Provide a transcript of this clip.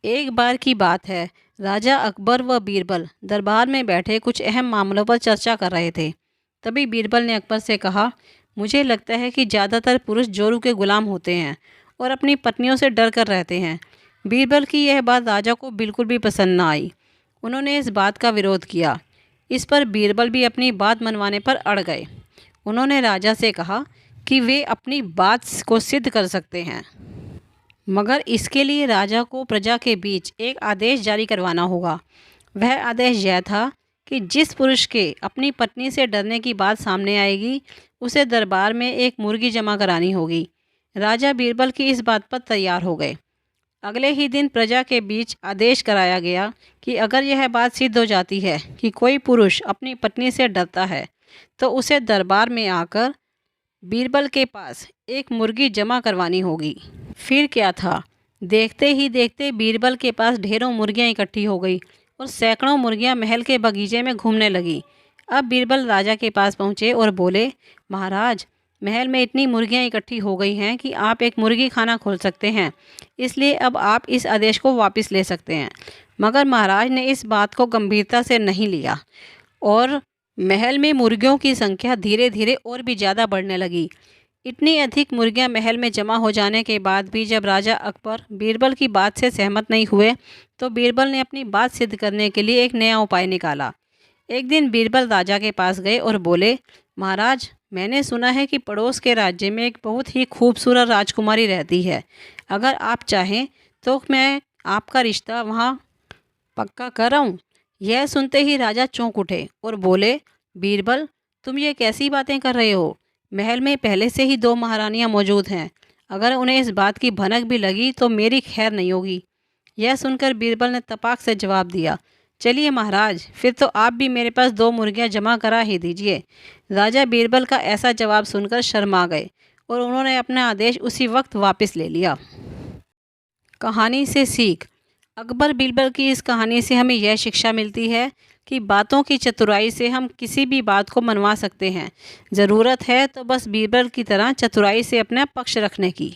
एक बार की बात है, राजा अकबर व बीरबल दरबार में बैठे कुछ अहम मामलों पर चर्चा कर रहे थे। तभी बीरबल ने अकबर से कहा, मुझे लगता है कि ज़्यादातर पुरुष जोरू के गुलाम होते हैं और अपनी पत्नियों से डर कर रहते हैं। बीरबल की यह बात राजा को बिल्कुल भी पसंद न आई। उन्होंने इस बात का विरोध किया। इस पर बीरबल भी अपनी बात मनवाने पर अड़ गए। उन्होंने राजा से कहा कि वे अपनी बात को सिद्ध कर सकते हैं, मगर इसके लिए राजा को प्रजा के बीच एक आदेश जारी करवाना होगा। वह आदेश यह था कि जिस पुरुष के अपनी पत्नी से डरने की बात सामने आएगी, उसे दरबार में एक मुर्गी जमा करानी होगी। राजा बीरबल की इस बात पर तैयार हो गए। अगले ही दिन प्रजा के बीच आदेश कराया गया कि अगर यह बात सिद्ध हो जाती है कि कोई पुरुष अपनी पत्नी से डरता है, तो उसे दरबार में आकर बीरबल के पास एक मुर्गी जमा करवानी होगी। फिर क्या था, देखते ही देखते बीरबल के पास ढेरों मुर्गियां इकट्ठी हो गई और सैकड़ों मुर्गियां महल के बगीचे में घूमने लगी। अब बीरबल राजा के पास पहुँचे और बोले, महाराज, महल में इतनी मुर्गियां इकट्ठी हो गई हैं कि आप एक मुर्गी खाना खोल सकते हैं, इसलिए अब आप इस आदेश को वापस ले सकते हैं। मगर महाराज ने इस बात को गंभीरता से नहीं लिया और महल में मुर्गियों की संख्या धीरे धीरे और भी ज़्यादा बढ़ने लगी। इतनी अधिक मुर्गियां महल में जमा हो जाने के बाद भी जब राजा अकबर बीरबल की बात से सहमत नहीं हुए, तो बीरबल ने अपनी बात सिद्ध करने के लिए एक नया उपाय निकाला। एक दिन बीरबल राजा के पास गए और बोले, महाराज, मैंने सुना है कि पड़ोस के राज्य में एक बहुत ही खूबसूरत राजकुमारी रहती है। अगर आप चाहें तो मैं आपका रिश्ता वहाँ पक्का कर आऊँ। यह सुनते ही राजा चौंक उठे और बोले, बीरबल, तुम ये कैसी बातें कर रहे हो? महल में पहले से ही 2 महारानियां मौजूद हैं। अगर उन्हें इस बात की भनक भी लगी तो मेरी खैर नहीं होगी। यह सुनकर बीरबल ने तपाक से जवाब दिया, चलिए महाराज, फिर तो आप भी मेरे पास 2 मुर्गियां जमा करा ही दीजिए। राजा बीरबल का ऐसा जवाब सुनकर शर्मा गए और उन्होंने अपना आदेश उसी वक्त वापस ले लिया। कहानी से सीख। अकबर बीरबल की इस कहानी से हमें यह शिक्षा मिलती है कि बातों की चतुराई से हम किसी भी बात को मनवा सकते हैं। ज़रूरत है तो बस बीरबल की तरह चतुराई से अपना पक्ष रखने की।